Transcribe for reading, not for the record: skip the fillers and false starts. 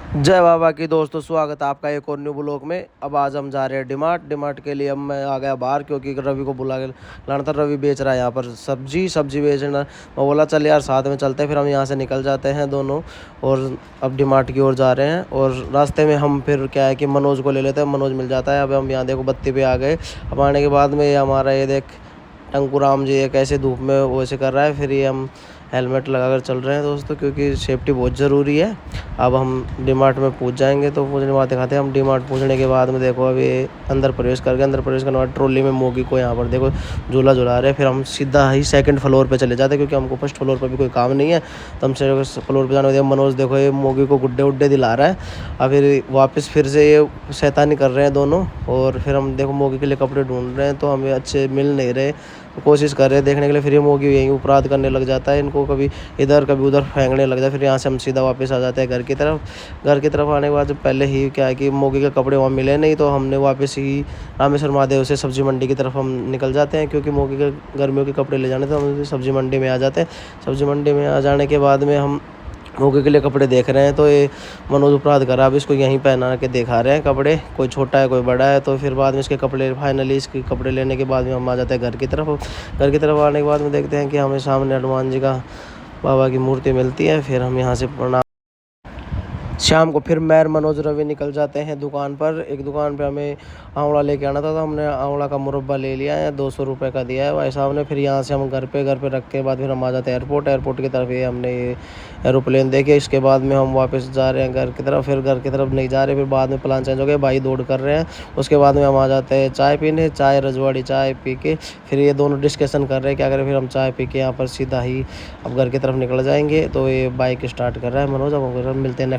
जय बाबा की दोस्तों, स्वागत है आपका एक और न्यू ब्लॉग में। अब आज हम जा रहे हैं डिमार्ट के लिए। अब मैं आ गया बाहर क्योंकि रवि को बुला के लाना था। रवि बेच रहा है यहाँ पर सब्जी बेचना। मैं बोला चल यार साथ में चलते हैं, फिर हम यहाँ से निकल जाते हैं दोनों। और अब डिमार्ट की ओर जा रहे हैं और रास्ते में हम फिर क्या है कि मनोज को ले लेते हैं। मनोज मिल जाता है। अब हम यहाँ देखो बत्ती पे आ गए। अब आने के बाद में ये हमारा ये देख टंकू राम जी ये कैसे धूप में वैसे कर रहा है। फिर ये हम हेलमेट लगाकर चल रहे हैं दोस्तों, क्योंकि सेफ्टी बहुत ज़रूरी है। अब हम डीमार्ट में पहुंच जाएंगे तो पहुंचने के बाद दिखाते हैं। हम डीमार्ट पहुंचने के बाद में देखो अभी अंदर प्रवेश करके अंदर प्रवेश करने के बाद ट्रॉली में मोगी को यहाँ पर देखो झूला झुला रहे हैं। फिर हम सीधा ही सेकंड फ्लोर पे चले जाते हैं क्योंकि हमको फर्स्ट फ्लोर पर भी कोई काम नहीं है। तो हम सेकंड फ्लोर पर जाने मनोज देखो ये मोगी को गुड्डे उड्डे दिला रहा है। अब फिर वापस फिर से ये शैतानी कर रहे हैं दोनों। और फिर हम देखो मोगी के लिए कपड़े ढूंढ रहे हैं तो हमें अच्छे मिल नहीं रहे। कोशिश कर रहे हैं देखने के लिए। फिर ये मोगी यहीं अपराध करने लग जाता है, इनको कभी इधर कभी उधर फेंकने लग जाता है। फिर यहाँ से हम सीधा वापस आ जाते हैं घर की तरफ आने के बाद जब पहले ही क्या है कि मोगी के कपड़े वहाँ मिले नहीं, तो हमने वापस ही रामेश्वर महादेव से सब्जी मंडी की तरफ हम निकल जाते हैं। क्योंकि मोगी के गर्मियों के कपड़े ले जाने तो हम सब्जी मंडी में आ जाते हैं। सब्जी मंडी में आ जाने के बाद में हम मोगी के लिए कपड़े देख रहे हैं तो ये मनोज अपराध करा। अब इसको यहीं पहना के दिखा रहे हैं कपड़े, कोई छोटा है कोई बड़ा है। तो फिर बाद में इसके कपड़े फाइनली इसके कपड़े लेने के बाद में हम आ जाते हैं घर की तरफ आने के बाद में देखते हैं कि हमें सामने हनुमान जी का बाबा की मूर्ति मिलती है। फिर हम यहाँ से प्रणाम। शाम को फिर मैं मनोज रवि निकल जाते हैं दुकान पर। एक दुकान पे हमें आंवला लेके आना था तो हमने आंवला का मुरब्बा ले लिया है, 200 रुपये का दिया है भाई साहब ने। फिर यहाँ से हम घर पे रख के बाद फिर हम आ जाते हैं एयरपोर्ट की तरफ। ये हमने ये एरोप्लेन देखे। इसके बाद में हम वापस जा रहे हैं घर की तरफ। फिर घर की तरफ नहीं जा रहे, फिर बाद में प्लान चेंज हो गया, भाई दौड़ कर रहे हैं। उसके बाद में हम आ जाते हैं चाय पीने, चाय रजवाड़ी चाय पी के फिर ये दोनों डिस्कशन कर रहे हैं क्या करें। फिर हम चाय पी के यहाँ पर सीधा ही अब घर की तरफ निकल जाएंगे। तो ये बाइक स्टार्ट कर रहा है मनोज। अब मिलते हैं।